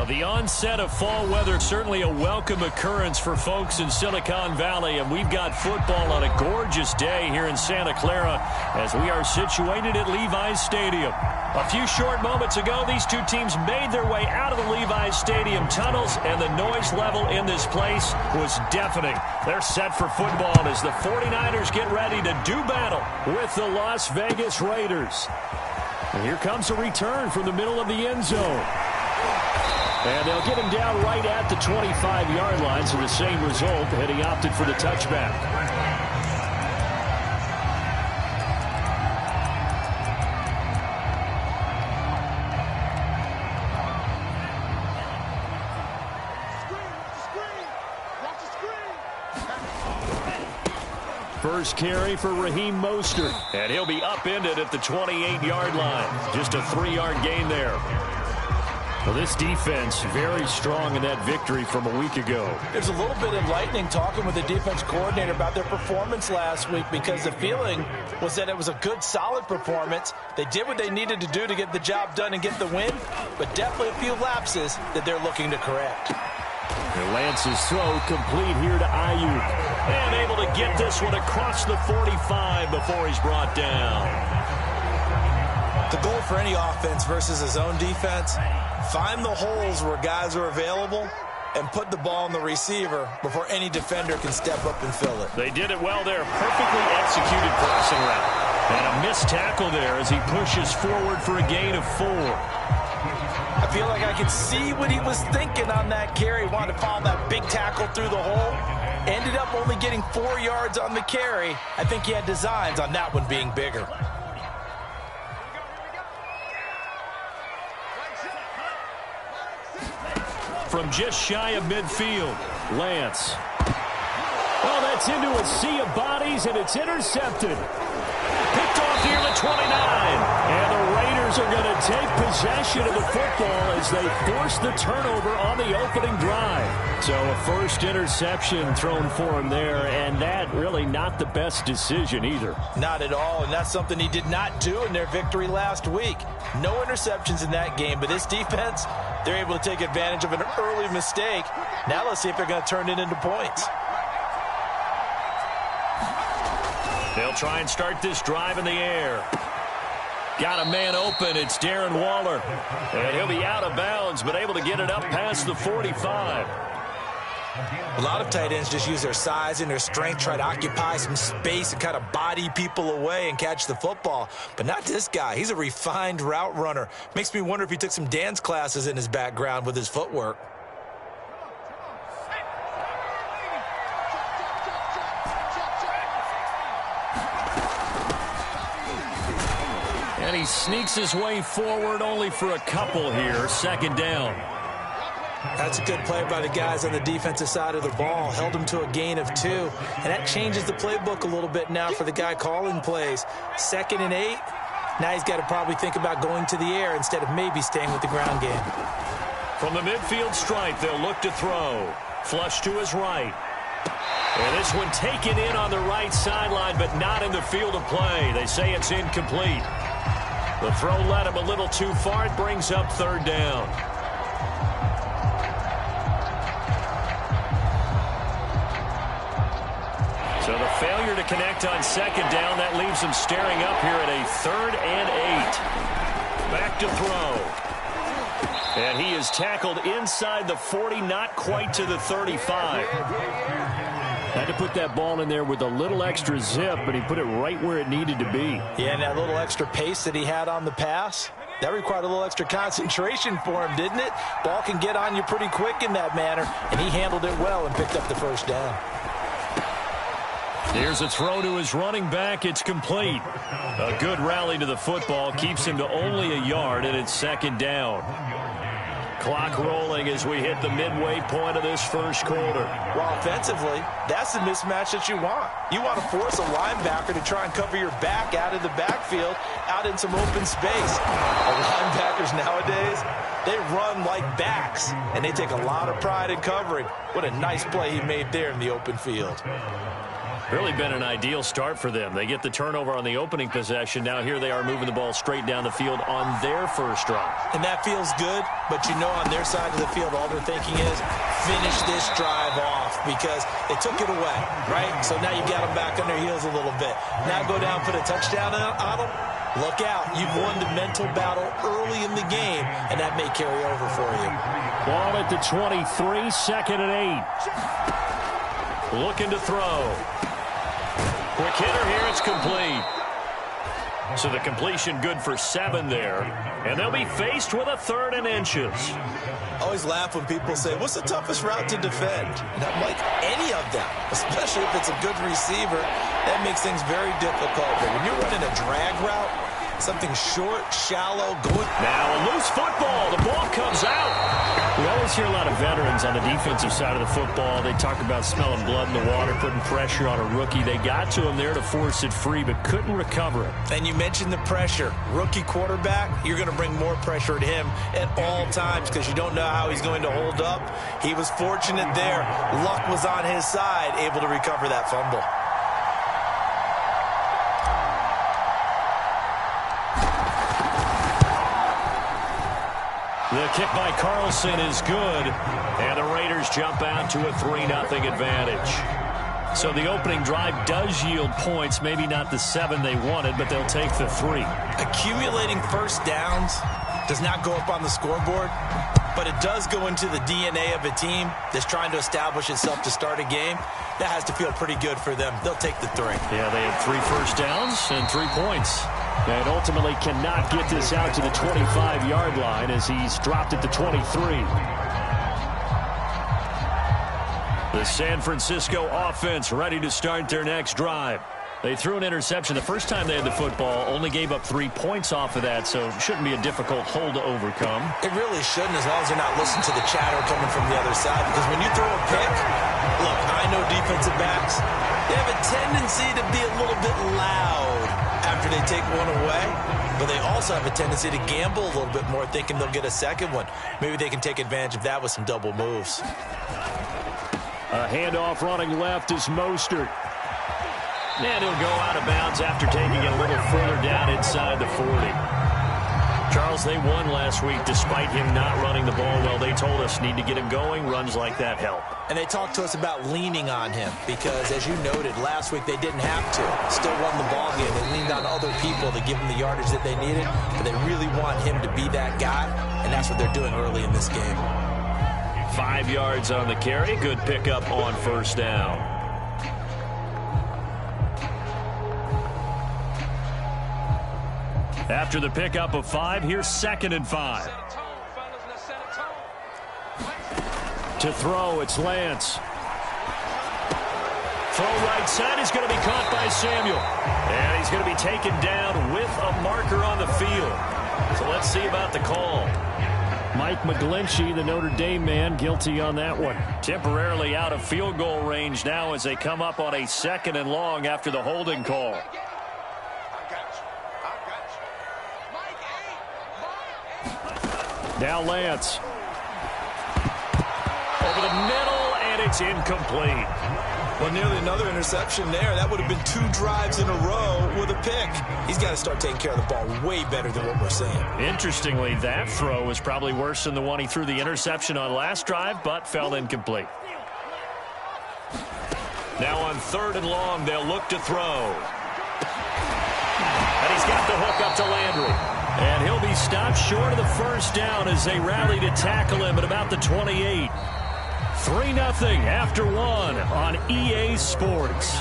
Well, the onset of fall weather, certainly a welcome occurrence for folks in Silicon Valley, and we've got football on a gorgeous day here in Santa Clara as we are situated at Levi's Stadium. A few short moments ago, these two teams made their way out of the Levi's Stadium tunnels, and the noise level in this place was deafening. They're set for football as the 49ers get ready to do battle with the Las Vegas Raiders. And here comes a return from the middle of the end zone. And they'll get him down right at the 25-yard line, so the same result, and he opted for the touchback. First carry for Raheem Mostert, and he'll be upended at the 28-yard line. Just a 3-yard gain there. Well, this defense very strong in that victory from a week ago. There's a little bit enlightening talking with the defense coordinator about their performance last week because the feeling was that it was a good, solid performance. They did what they needed to do to get the job done and get the win, but definitely a few lapses that they're looking to correct. And Lance's throw complete here to Ayuk. And able to get this one across the 45 before he's brought down. The goal for any offense versus his own defense, find the holes where guys are available and put the ball on the receiver before any defender can step up and fill it. They did it well there. Perfectly executed crossing route. And a missed tackle there as he pushes forward for a gain of 4. I feel like I could see what he was thinking on that carry. Wanted to follow that big tackle through the hole. Ended up only getting 4 yards on the carry. I think he had designs on that one being bigger. From just shy of midfield, Lance. Oh, that's into a sea of bodies, and it's intercepted. Picked off near the 29. And the Raiders are going to take possession of the football as they force the turnover on the opening drive. So a first interception thrown for him there, and that really not the best decision either. Not at all, and that's something he did not do in their victory last week. No interceptions in that game, but this defense, they're able to take advantage of an early mistake. Now let's see if they're going to turn it into points. They'll try and start this drive in the air. Got a man open. It's Darren Waller. And he'll be out of bounds, but able to get it up past the 45. A lot of tight ends just use their size and their strength, try to occupy some space and kind of body people away and catch the football. But not this guy. He's a refined route runner. Makes me wonder if he took some dance classes in his background with his footwork. And he sneaks his way forward only for a couple here. Second down. That's a good play by the guys on the defensive side of the ball. Held him to a gain of 2. And that changes the playbook a little bit now for the guy calling plays. 2nd and 8. Now he's got to probably think about going to the air instead of maybe staying with the ground game. From the midfield stripe, they'll look to throw. Flush to his right. And this one taken in on the right sideline, but not in the field of play. They say it's incomplete. The throw led him a little too far. It brings up 3rd down. So the failure to connect on 2nd down, that leaves him staring up here at a 3rd and 8. Back to throw. And he is tackled inside the 40, not quite to the 35. Had to put that ball in there with a little extra zip, but he put it right where it needed to be. Yeah, and that little extra pace that he had on the pass, that required a little extra concentration for him, didn't it? Ball can get on you pretty quick in that manner, and he handled it well and picked up the 1st down. Here's a throw to his running back. It's complete. A good rally to the football keeps him to only a yard, and it's 2nd down. Clock rolling as we hit the midway point of this first quarter. Well, offensively, that's the mismatch that you want. You want to force a linebacker to try and cover your back out of the backfield, out in some open space. The linebackers nowadays, they run like backs, and they take a lot of pride in covering. What a nice play he made there in the open field. Really been an ideal start for them. They get the turnover on the opening possession. Now here they are moving the ball straight down the field on their first drive. And that feels good, but you know on their side of the field, all they're thinking is finish this drive off because they took it away, right? So now you've got them back on their heels a little bit. Now go down, put a touchdown on them. Look out. You've won the mental battle early in the game, and that may carry over for you. Ball at the 23, 2nd and 8. Looking to throw. Quick hitter here, it's complete. So the completion good for 7 there. And they'll be faced with a 3rd and inches. I always laugh when people say, what's the toughest route to defend? And I'm like, any of them, especially if it's a good receiver. That makes things very difficult. But when you're running a drag route, something short, shallow, going. Now a loose football. The ball comes out. We always hear a lot of veterans on the defensive side of the football. They talk about smelling blood in the water, putting pressure on a rookie. They got to him there to force it free, but couldn't recover it. And you mentioned the pressure. Rookie quarterback, you're going to bring more pressure at him at all times because you don't know how he's going to hold up. He was fortunate there. Luck was on his side, able to recover that fumble. The kick by Carlson is good, and the Raiders jump out to a 3-0 advantage. So the opening drive does yield points, maybe not the 7 they wanted, but they'll take the 3. Accumulating first downs does not go up on the scoreboard, but it does go into the DNA of a team that's trying to establish itself to start a game. That has to feel pretty good for them. They'll take the 3. Yeah, they had 3 first downs and 3 points. And ultimately cannot get this out to the 25-yard line as he's dropped at the 23. The San Francisco offense ready to start their next drive. They threw an interception the first time they had the football, only gave up 3 points off of that, so shouldn't be a difficult hole to overcome. It really shouldn't, as long as they're not listening to the chatter coming from the other side, because when you throw a pick, look, I know defensive backs, they have a tendency to be a little bit loud after they take one away, but they also have a tendency to gamble a little bit more, thinking they'll get a second one. Maybe they can take advantage of that with some double moves. A handoff running left is Mostert. And he'll go out of bounds after taking it a little further down inside the 40. Charles, they won last week despite him not running the ball well. They told us need to get him going. Runs like that help. And they talked to us about leaning on him because, as you noted, last week they didn't have to. Still won the ball game. They leaned on other people to give them the yardage that they needed, but they really want him to be that guy, and that's what they're doing early in this game. 5 yards on the carry. Good pickup on first down. After the pickup of 5, here's 2nd and 5. To throw, it's Lance. Throw right side is going to be caught by Samuel. And he's going to be taken down with a marker on the field. So let's see about the call. Mike McGlinchey, the Notre Dame man, guilty on that one. Temporarily out of field goal range now as they come up on a 2nd and long after the holding call. Now Lance. Over the middle, and it's incomplete. Well, nearly another interception there. That would have been 2 drives in a row with a pick. He's got to start taking care of the ball way better than what we're seeing. Interestingly, that throw was probably worse than the one he threw the interception on last drive, but fell incomplete. Now on 3rd and long, they'll look to throw. And he's got the hook up to Landry. And he'll be stopped short of the first down as they rally to tackle him at about the 28. 3-0 after 1 on EA Sports.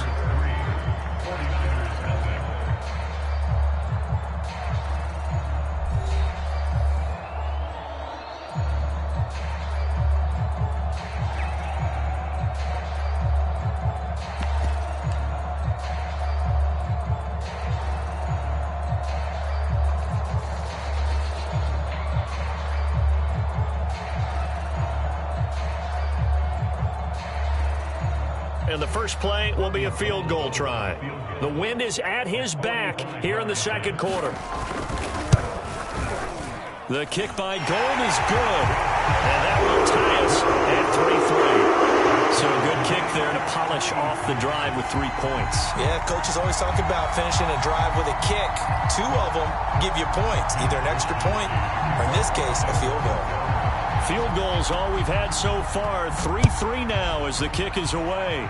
And the first play will be a field goal try. The wind is at his back here in the 2nd quarter. The kick by Gold is good. And that will tie us at 3-3. So a good kick there to polish off the drive with 3 points. Yeah, coaches always talk about finishing a drive with a kick. 2 of them give you points, either an extra point or, in this case, a field goal. Field goals all we've had so far. 3-3 now as the kick is away.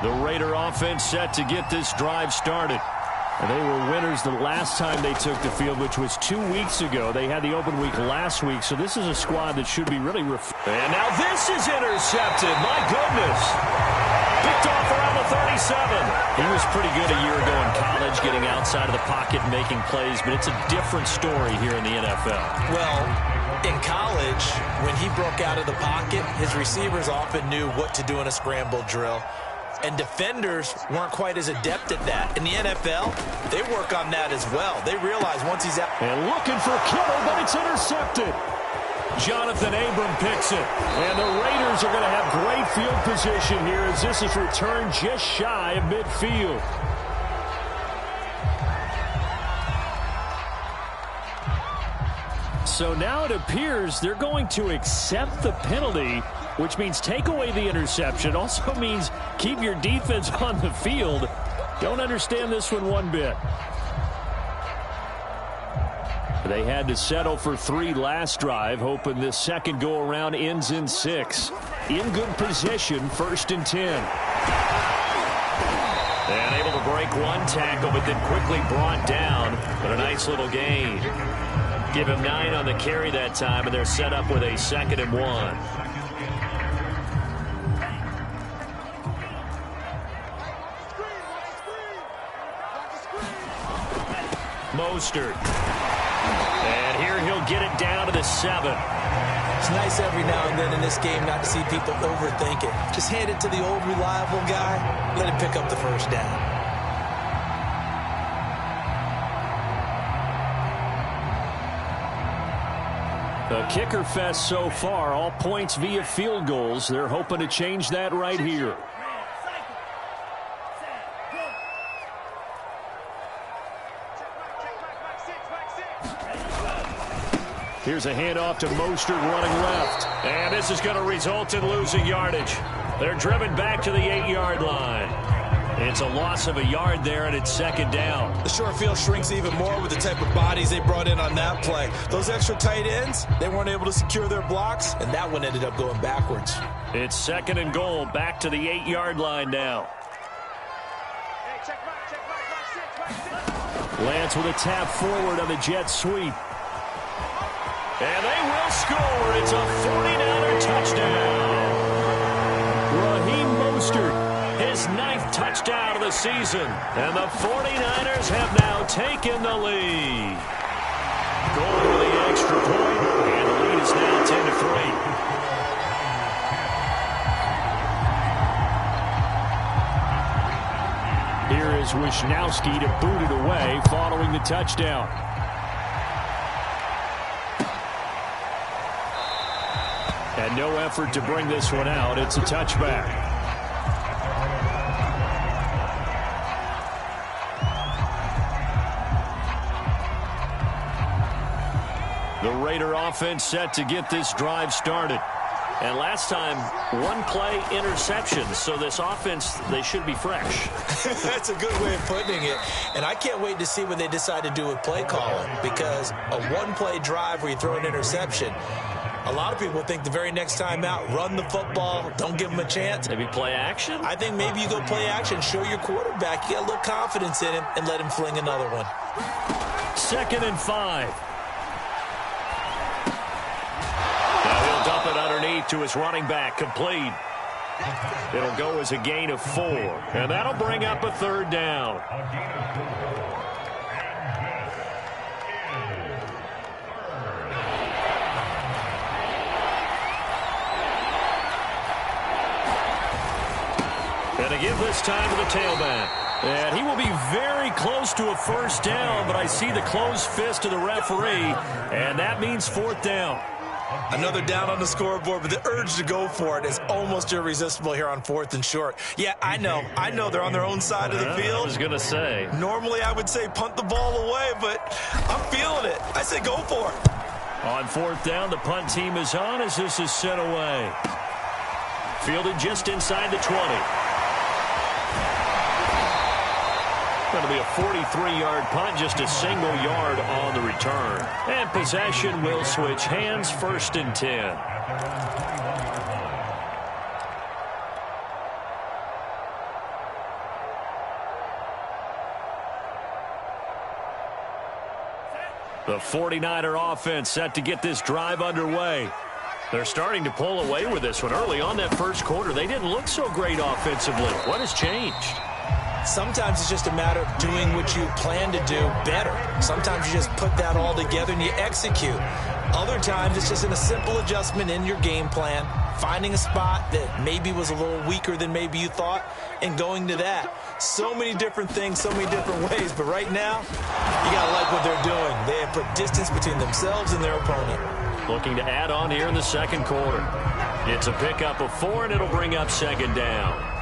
The Raider offense set to get this drive started. And they were winners the last time they took the field, which was 2 weeks ago. They had the open week last week, so this is a squad that should be really And now this is intercepted. My goodness. Picked off around the 37. He was pretty good a year ago in college, getting outside of the pocket and making plays, but it's a different story here in the NFL. Well, in college, when he broke out of the pocket, his receivers often knew what to do in a scramble drill. And defenders weren't quite as adept at that. In the NFL, they work on that as well. They realize once he's out. And looking for Kittle, but it's intercepted. Jonathan Abram picks it. And the Raiders are going to have great field position here as this is returned just shy of midfield. So now it appears they're going to accept the penalty, which means take away the interception. Also means keep your defense on the field. Don't understand this one bit. They had to settle for 3 last drive, hoping this second go-around ends in 6. In good position, 1st and 10. And able to break one tackle, but then quickly brought down. But a nice little gain. Give him 9 on the carry that time, and they're set up with a 2nd and 1. Mostert. And here he'll get it down to the 7. It's nice every now and then in this game not to see people overthink it. Just hand it to the old reliable guy. Let him pick up the first down. A kicker fest so far. All points via field goals. They're hoping to change that right here. Here's a handoff to Mostert running left. And this is going to result in losing yardage. They're driven back to the 8-yard line. It's a loss of a yard there, and it's 2nd down. The short field shrinks even more with the type of bodies they brought in on that play. Those extra tight ends, they weren't able to secure their blocks, and that one ended up going backwards. It's 2nd and goal, back to the 8-yard line now. Lance with a tap forward on the jet sweep. And they will score. It's a 49er touchdown. Raheem Mostert, his 9th touchdown of the season. And the 49ers have now taken the lead. Going with the extra point, and the lead is now 10-3. Here is Wisnowski to boot it away following the touchdown. And no effort to bring this one out. It's a touchback. The Raider offense set to get this drive started. And last time, 1 play interception. So this offense, they should be fresh. That's a good way of putting it. And I can't wait to see what they decide to do with play calling. Because a 1-play drive where you throw an interception, a lot of people think the very next time out, run the football, don't give him a chance. Maybe play action? I think maybe you go play action, show your quarterback, you got a little confidence in him, and let him fling another one. 2nd and 5. Now he'll dump it underneath to his running back, complete. It'll go as a gain of 4, and that'll bring up a 3rd down. And to give this time to the tailback. And he will be very close to a 1st down, but I see the closed fist of the referee, and that means 4th down. Another down on the scoreboard, but the urge to go for it is almost irresistible here on 4th and short. Yeah, I know they're on their own side of the field. I was going to say. Normally I would say punt the ball away, but I'm feeling it. I say go for it. On 4th down, the punt team is on as this is sent away. Fielded just inside the 20. Going to be a 43-yard punt, just a single yard on the return. And possession will switch hands, 1st and 10. The 49er offense set to get this drive underway. They're starting to pull away with this one. Early on that first quarter, they didn't look so great offensively. What has changed? Sometimes it's just a matter of doing what you plan to do better. Sometimes you just put that all together and you execute. Other times it's just a simple adjustment in your game plan, finding a spot that maybe was a little weaker than maybe you thought, and going to that. So many different things, so many different ways, but right now, you got to like what they're doing. They have put distance between themselves and their opponent. Looking to add on here in the second quarter. It's a pickup of 4, and it'll bring up 2nd down.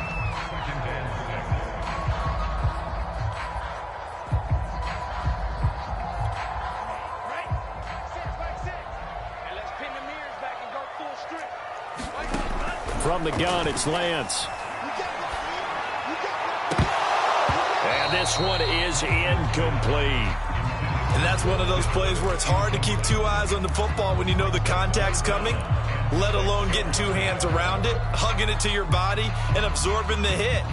From the gun, it's Lance. And this one is incomplete. And that's one of those plays where it's hard to keep 2 eyes on the football when you know the contact's coming, let alone getting 2 hands around it, hugging it to your body, and absorbing the hit.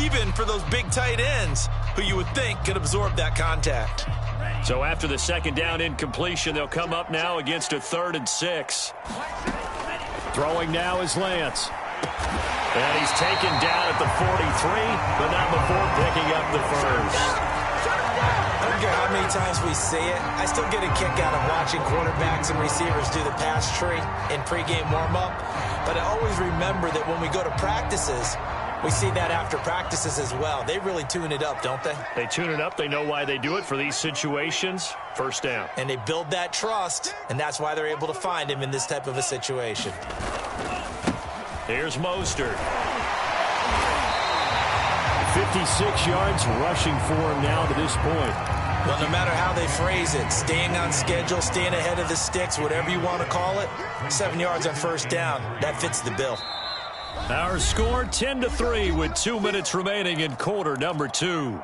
Even for those big tight ends who you would think could absorb that contact. So after the 2nd down incompletion, they'll come up now against a 3rd and 6. Throwing now is Lance. And he's taken down at the 43, but not before picking up the first. I don't care how many times we see it. I still get a kick out of watching quarterbacks and receivers do the pass tree in pregame warm-up. But I always remember that when we go to practices, we see that after practices as well. They really tune it up, don't they? They tune it up. They know why they do it for these situations. 1st down. And they build that trust, and that's why they're able to find him in this type of a situation. Here's Mostert. 56 yards rushing for him now to this point. Well, no matter how they phrase it, staying on schedule, staying ahead of the sticks, whatever you want to call it, 7 yards on 1st down, that fits the bill. Our score 10-3 with 2 minutes remaining in quarter number 2.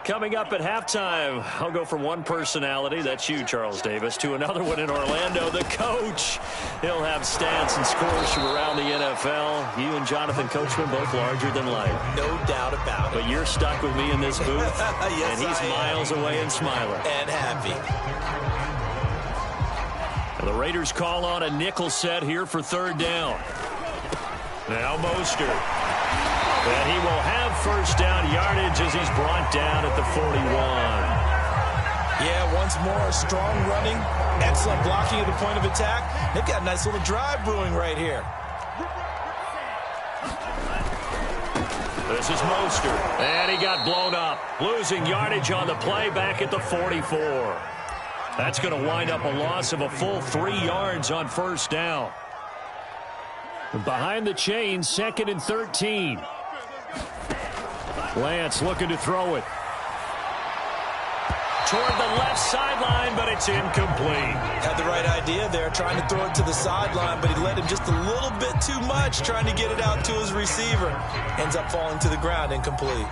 Coming up at halftime, I'll go from one personality, that's you, Charles Davis, to another one in Orlando, the coach. He'll have stats and scores from around the NFL. You and Jonathan Coachman both larger than life. No doubt about it. But you're stuck with me in this booth, yes, and he's miles away and smiling. And happy. And the Raiders call on a nickel set here for 3rd down. Now Mostert. And he will have 1st down yardage as he's brought down at the 41. Yeah, once more, strong running, excellent blocking at the point of attack. They've got a nice little drive brewing right here. This is Mostert. And he got blown up. Losing yardage on the play back at the 44. That's going to wind up a loss of a full 3 yards on 1st down. Behind the chains, 2nd and 13. Lance looking to throw it. Toward the left sideline, but it's incomplete. Had the right idea there, trying to throw it to the sideline, but he led him just a little bit too much, trying to get it out to his receiver. Ends up falling to the ground, incomplete.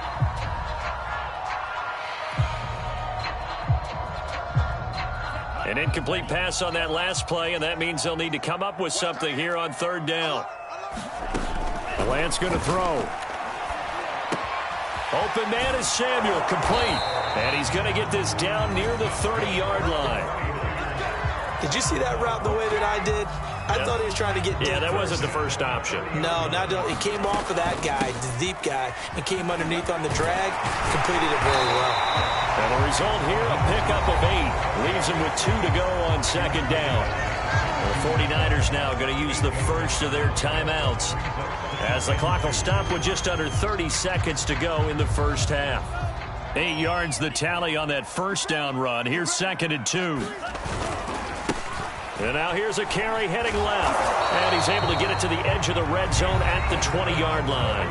An incomplete pass on that last play, and that means they'll need to come up with something here on 3rd down. Lance going to throw. Open man is Samuel, complete. And he's going to get this down near the 30-yard line. Did you see that route the way that I did? I thought he was trying to get deep. Yeah, that first. wasn't the first option. No, he came off of that guy, the deep guy, and came underneath on the drag, completed it very well. And the result here, a pickup of 8. Leaves him with 2 to go on 2nd down. The 49ers now going to use the first of their timeouts, as the clock will stop with just under 30 seconds to go in the first half. 8 yards the tally on that first down run. Here's 2nd and 2. And now here's a carry heading left. And he's able to get it to the edge of the red zone at the 20-yard line.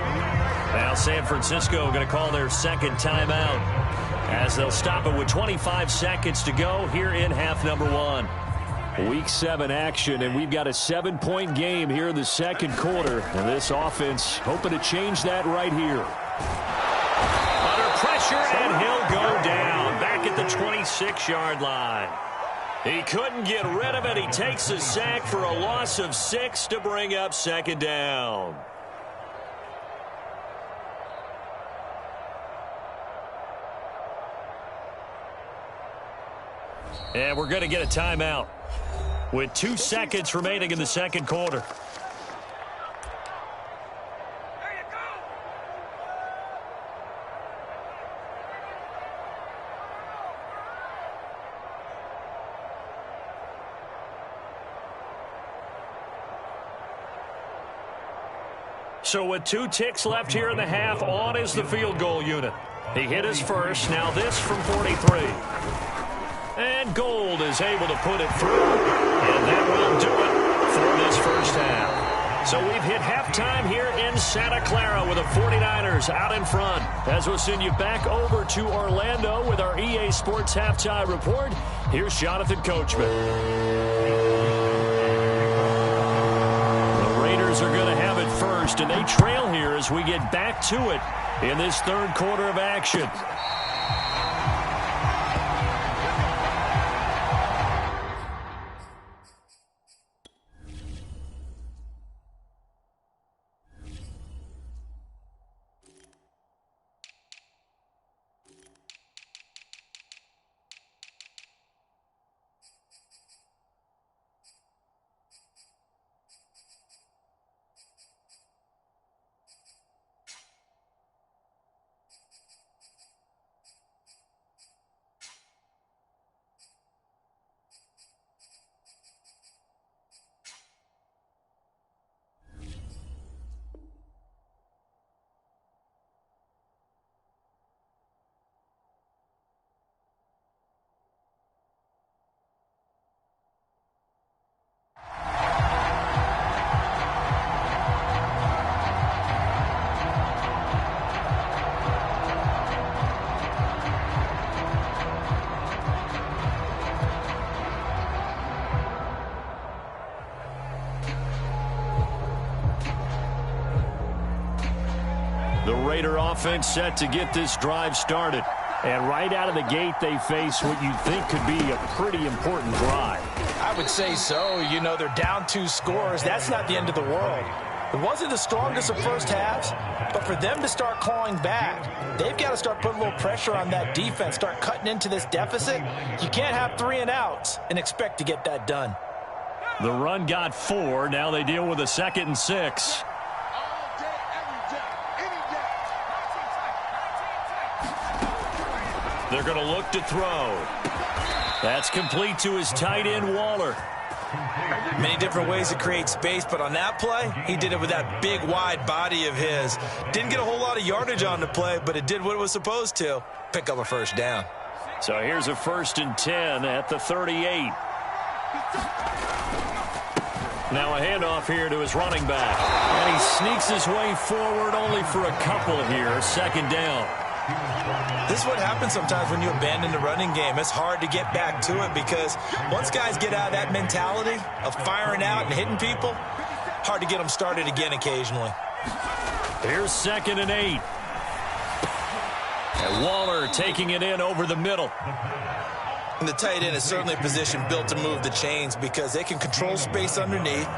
Now San Francisco going to call their second timeout, as they'll stop it with 25 seconds to go here in half number 1. Week 7 action, and we've got a 7-point game here in the second quarter. And this offense hoping to change that right here. Under pressure, and he'll go down back at the 26-yard line. He couldn't get rid of it. He takes a sack for a loss of 6 to bring up 2nd down. And we're going to get a timeout with 2 seconds remaining in the second quarter. So with 2 ticks left here in the half, on is the field goal unit. He hit his first. Now this from 43. And Gold is able to put it through. And that will do it for this first half. So we've hit halftime here in Santa Clara with the 49ers out in front. As we'll send you back over to Orlando with our EA Sports Halftime Report, here's Jonathan Coachman. The Raiders are going to have it first, and they trail here as we get back to it in this third quarter of action. The Raider offense set to get this drive started. And right out of the gate, they face what you think could be a pretty important drive. I would say so. You know, they're down 2 scores. That's not the end of the world. It wasn't the strongest of first halves, but for them to start clawing back, they've got to start putting a little pressure on that defense, start cutting into this deficit. You can't have 3 and outs and expect to get that done. The run got 4. Now they deal with a 2nd and 6. They're going to look to throw. That's complete to his tight end, Waller. Many different ways to create space, but on that play, he did it with that big, wide body of his. Didn't get a whole lot of yardage on the play, but it did what it was supposed to. Pick up a first down. So here's a 1st and 10 at the 38. Now a handoff here to his running back. And he sneaks his way forward only for a couple here. 2nd down. This is what happens sometimes when you abandon the running game. It's hard to get back to it because once guys get out of that mentality of firing out and hitting people, hard to get them started again occasionally. Here's 2nd and 8. And Waller taking it in over the middle. And the tight end is certainly a position built to move the chains because they can control space underneath.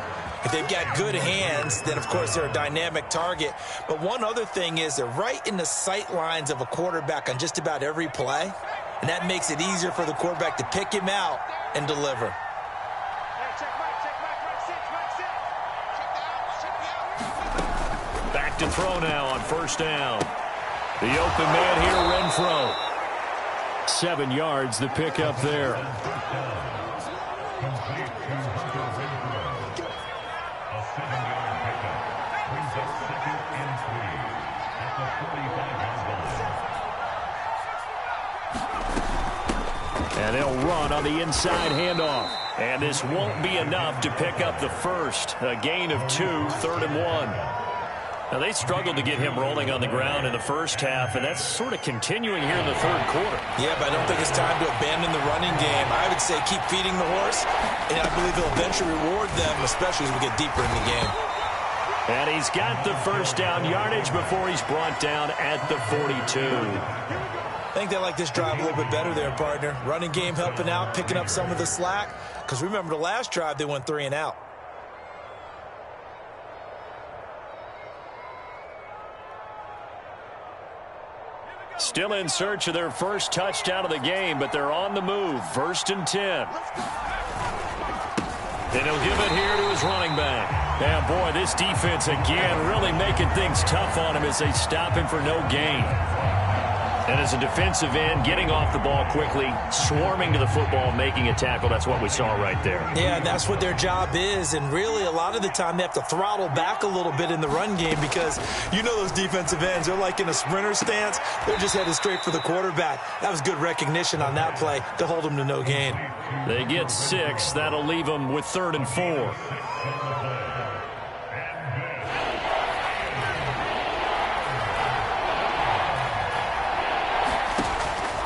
If they've got good hands, then, of course, they're a dynamic target. But one other thing is they're right in the sight lines of a quarterback on just about every play, and that makes it easier for the quarterback to pick him out and deliver. Back to throw now on 1st down. The open man here, Renfro. 7 yards, the pickup there. run on the inside handoff. And this won't be enough to pick up the first. A gain of 2, 3rd and 1. Now, they struggled to get him rolling on the ground in the first half, and that's sort of continuing here in the third quarter. Yeah, but I don't think it's time to abandon the running game. I would say keep feeding the horse, and I believe he'll eventually reward them, especially as we get deeper in the game. And he's got the first down yardage before he's brought down at the 42. I think they like this drive a little bit better there, partner. Running game helping out, picking up some of the slack. Because remember the last drive, they went 3 and out. Still in search of their first touchdown of the game, but they're on the move. 1st and 10. And he'll give it here to his running back. Yeah, boy, this defense again really making things tough on him as they stop him for no gain. And as a defensive end, getting off the ball quickly, swarming to the football, making a tackle, that's what we saw right there. Yeah, and that's what their job is. And really, a lot of the time, they have to throttle back a little bit in the run game because you know those defensive ends, they're like in a sprinter stance. They're just headed straight for the quarterback. That was good recognition on that play to hold them to no gain. They get 6. That'll leave them with 3rd and 4.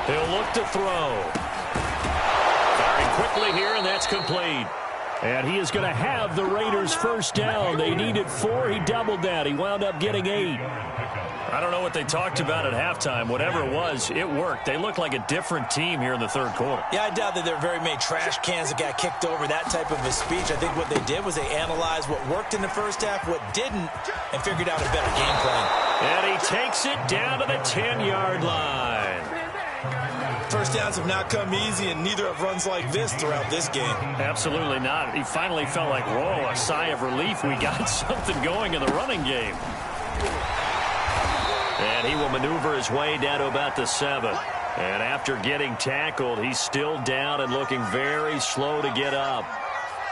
He'll look to throw. Firing quickly here, and that's complete. And he is going to have the Raiders' first down. They needed 4. He doubled that. He wound up getting 8. I don't know what they talked about at halftime. Whatever it was, it worked. They look like a different team here in the third quarter. Yeah, I doubt that there are very many trash cans that got kicked over, that type of a speech. I think what they did was they analyzed what worked in the first half, what didn't, and figured out a better game plan. And he takes it down to the 10-yard line. First downs have not come easy, and neither have runs like this throughout this game. Absolutely not. He finally felt like, whoa, a sigh of relief. We got something going in the running game. And he will maneuver his way down to about the 7. And after getting tackled, he's still down and looking very slow to get up.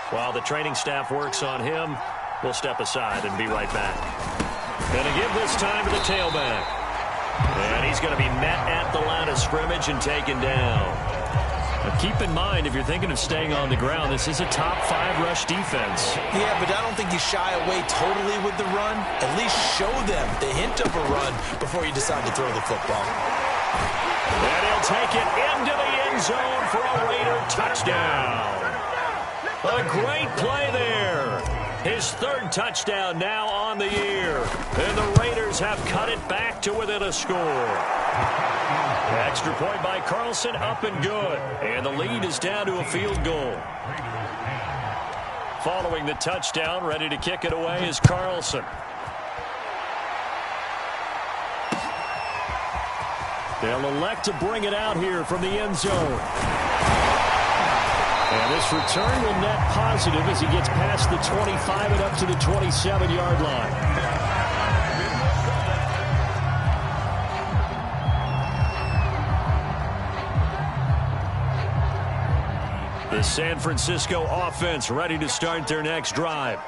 While the training staff works on him, we'll step aside and be right back. Going to give this time to the tailback. And he's going to be met at the line of scrimmage and taken down. Now keep in mind, if you're thinking of staying on the ground, this is a top 5 rush defense. Yeah, but I don't think you shy away totally with the run. At least show them the hint of a run before you decide to throw the football. And he'll take it into the end zone for a Raider touchdown. A great play there. His 3rd touchdown now on the year. And the Raiders have cut it back to within a score. Extra point by Carlson, up and good. And the lead is down to a field goal. Following the touchdown, ready to kick it away is Carlson. They'll elect to bring it out here from the end zone. And this return will net positive as he gets past the 25 and up to the 27-yard line. The San Francisco offense ready to start their next drive.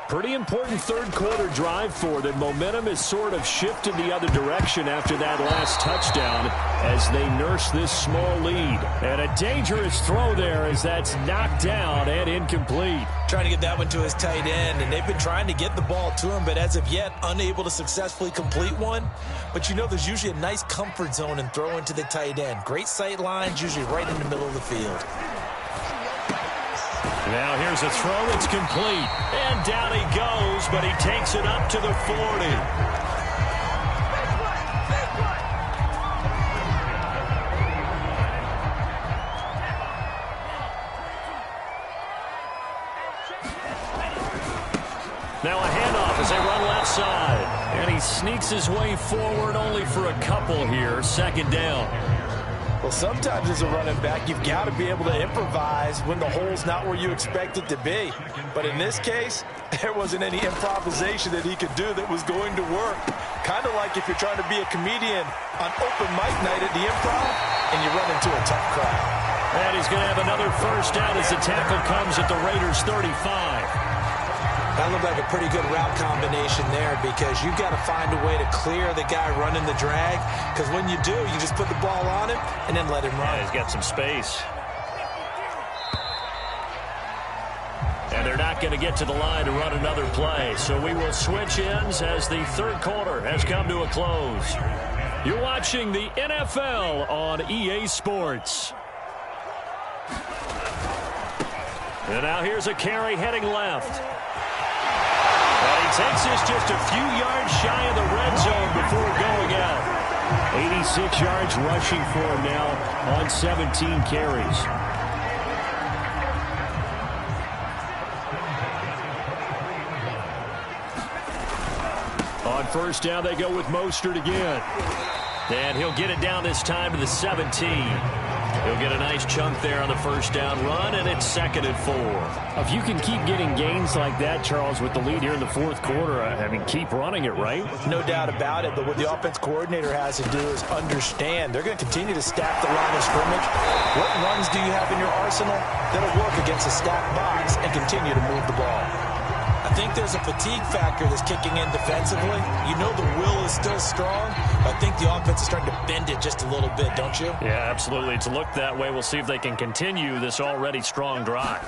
Pretty important third quarter drive for them. Momentum has sort of shifted the other direction after that last touchdown as they nurse this small lead. And a dangerous throw there as that's knocked down and incomplete. Trying to get that one to his tight end, and they've been trying to get the ball to him, but as of yet, unable to successfully complete one. But you know there's usually a nice comfort zone in throwing to the tight end. Great sight lines, usually right in the middle of the field. Now here's a throw. It's complete. And down he goes, but he takes it up to the 40. Now a handoff as they run left side. And he sneaks his way forward only for a couple here. 2nd down. Well, sometimes as a running back, you've got to be able to improvise when the hole's not where you expect it to be. But in this case, there wasn't any improvisation that he could do that was going to work. Kind of like if you're trying to be a comedian on open mic night at the Improv and you run into a tough crowd. And he's going to have another first down as the tackle comes at the Raiders' 35. That looked like a pretty good route combination there because you've got to find a way to clear the guy running the drag, because when you do, you just put the ball on him and then let him run. Yeah, he's got some space. And they're not going to get to the line to run another play. So we will switch ends as the third quarter has come to a close. You're watching the NFL on EA Sports. And now here's a carry heading left. And he takes this just a few yards shy of the red zone before going out. 86 yards rushing for him now on 17 carries. On first down, they go with Mostert again. And he'll get it down this time to the 17. He'll get a nice chunk there on the first down run, and it's 2nd and 4. If you can keep getting gains like that, Charles, with the lead here in the fourth quarter, I mean, keep running it, right? No doubt about it, but what the offense coordinator has to do is understand they're going to continue to stack the line of scrimmage. What runs do you have in your arsenal that'll work against a stacked box and continue to move the ball? I think there's a fatigue factor that's kicking in defensively. You know the will is still strong, but I think the offense is starting to bend it just a little bit, don't you? Yeah, absolutely. It's looked that way. We'll see if they can continue this already strong drive.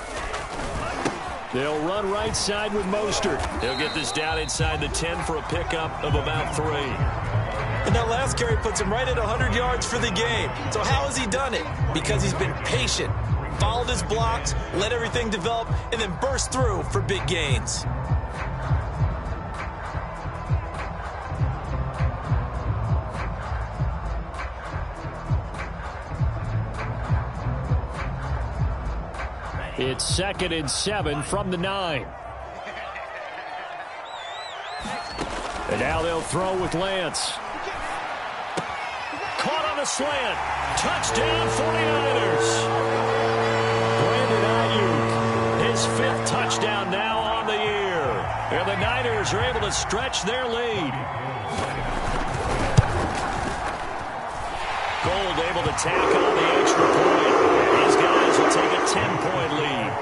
They'll run right side with Mostert. He'll get this down inside the 10 for a pickup of about 3. And that last carry puts him right at 100 yards for the game. So how has he done it? Because he's been patient, followed his blocks, let everything develop, and then burst through for big gains. It's 2nd and 7 from the 9. And now they'll throw with Lance. Caught on a slant. Touchdown 49ers. Brandon Ayuk, his 5th touchdown now on the year. And the Niners are able to stretch their lead. Gold able to tack on the extra point. These guys will take a 10-point lead.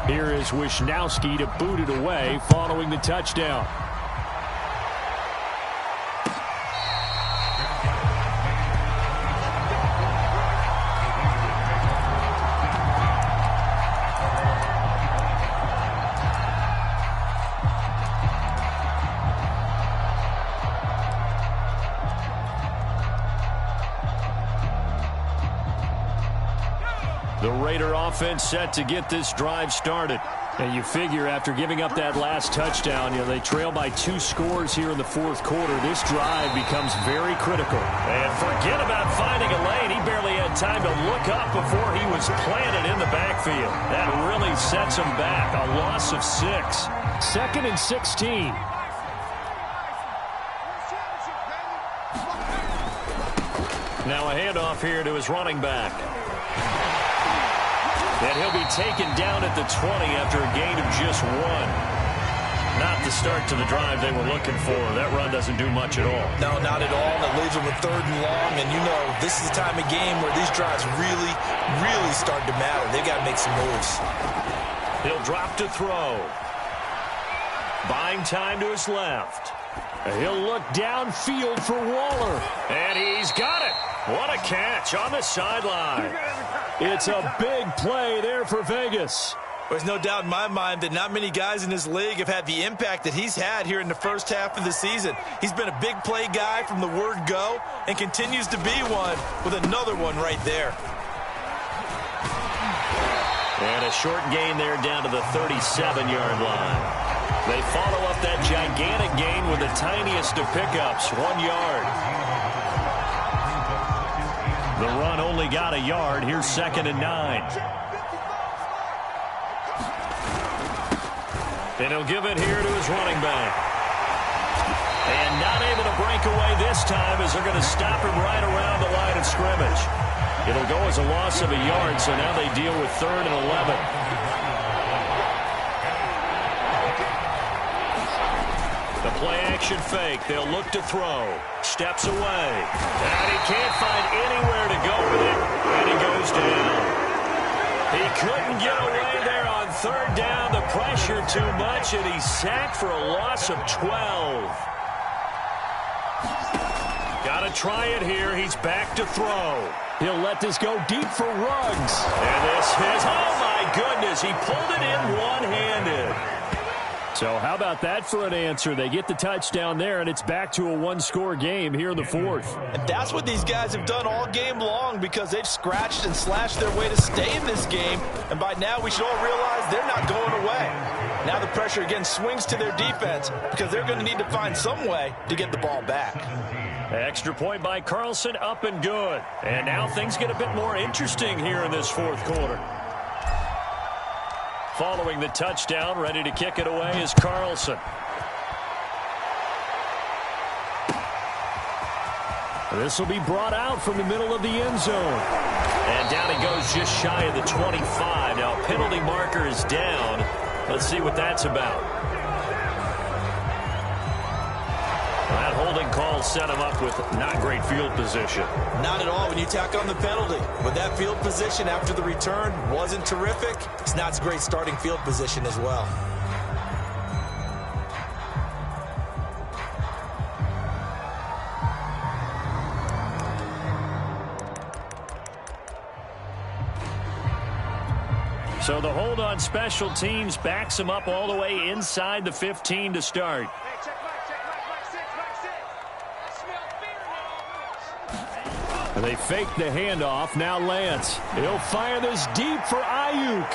Here is Wisnowski to boot it away following the touchdown. The Raider offense set to get this drive started. And you figure after giving up that last touchdown, they trail by 2 scores here in the fourth quarter. This drive becomes very critical. And forget about finding a lane. He barely had time to look up before he was planted in the backfield. That really sets him back. A loss of 6. 2nd and 16. Now a handoff here to his running back. And he'll be taken down at the 20 after a gain of just 1. Not the start to the drive they were looking for. That run doesn't do much at all. No, not at all. And it leaves them with 3rd and long. And you know, this is the time of game where these drives really, really start to matter. They got to make some moves. He'll drop to throw. Buying time to his left. He'll look downfield for Waller. And he's got it. What a catch on the sideline. It's a big play there for Vegas. There's no doubt in my mind that not many guys in this league have had the impact that he's had here in the first half of the season. He's been a big play guy from the word go and continues to be one with another one right there. And a short gain there down to the 37-yard line. They follow up that gigantic gain with the tiniest of pickups, 1 yard. The run only got a yard. Here's 2nd and 9. And he'll give it here to his running back. And not able to break away this time as they're going to stop him right around the line of scrimmage. It'll go as a loss of a yard, so now they deal with 3rd and 11. The play-action fake. They'll look to throw. Steps away. And he can't find anywhere to go with it. And he goes down. He couldn't get away pressure too much, and he's sacked for a loss of 12. Got to try it here. He's back to throw. He'll let this go deep for Ruggs. And this is, oh my goodness, he pulled it in one-handed. So how about that for an answer? They get the touchdown there, and it's back to a one-score game here in the fourth. And that's what these guys have done all game long, because they've scratched and slashed their way to stay in this game. And by now, we should all realize they're not going away. Now the pressure again swings to their defense, because they're going to need to find some way to get the ball back. Extra point by Carlson, up and good. And now things get a bit more interesting here in this fourth quarter. Following the touchdown, ready to kick it away is Carlson. This will be brought out from the middle of the end zone. And down he goes just shy of the 25. Now penalty marker is down. Let's see what that's about. That holding call set him up with not great field position. Not at all when you tack on the penalty. But that field position after the return wasn't terrific. It's not a great starting field position as well. So the hold on special teams backs him up all the way inside the 15 to start. They fake the handoff. Now Lance. He'll fire this deep for Ayuk.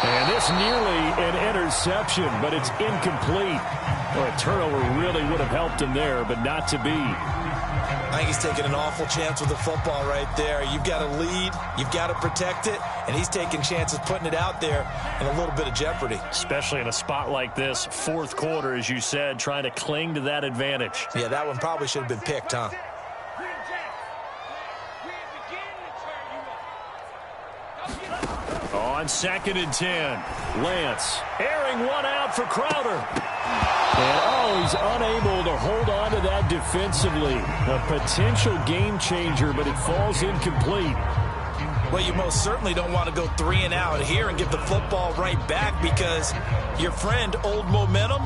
And this nearly an interception, but it's incomplete. Well, a turnover really would have helped him there, but not to be. I think he's taking an awful chance with the football right there. You've got to lead. You've got to protect it. And he's taking chances putting it out there in a little bit of jeopardy. Especially in a spot like this, fourth quarter, as you said, trying to cling to that advantage. Yeah, that one probably should have been picked, huh? On 2nd and 10, Lance airing one out for Crowder. And, he's unable to hold on to that defensively. A potential game changer, but it falls incomplete. Well, you most certainly don't want to go 3 and out here and get the football right back, because your friend, Old Momentum,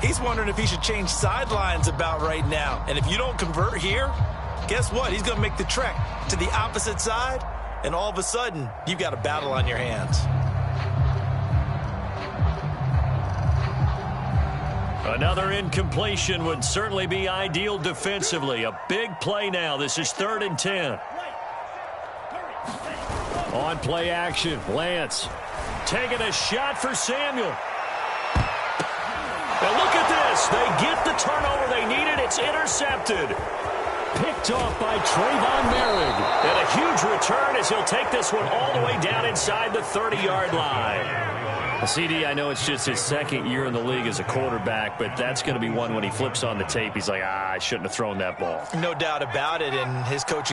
he's wondering if he should change sidelines about right now. And if you don't convert here, guess what? He's going to make the trek to the opposite side. And all of a sudden, you've got a battle on your hands. Another incompletion would certainly be ideal defensively. A big play now. This is 3rd and 10. On play action, Lance taking a shot for Samuel. And look at this. They get the turnover they needed. It's intercepted. Picked off by Trayvon Merrick. And a huge return as he'll take this one all the way down inside the 30-yard line. CD, I know it's just his 2nd year in the league as a quarterback, but that's going to be one when he flips on the tape. He's like, I shouldn't have thrown that ball. No doubt about it, and his coach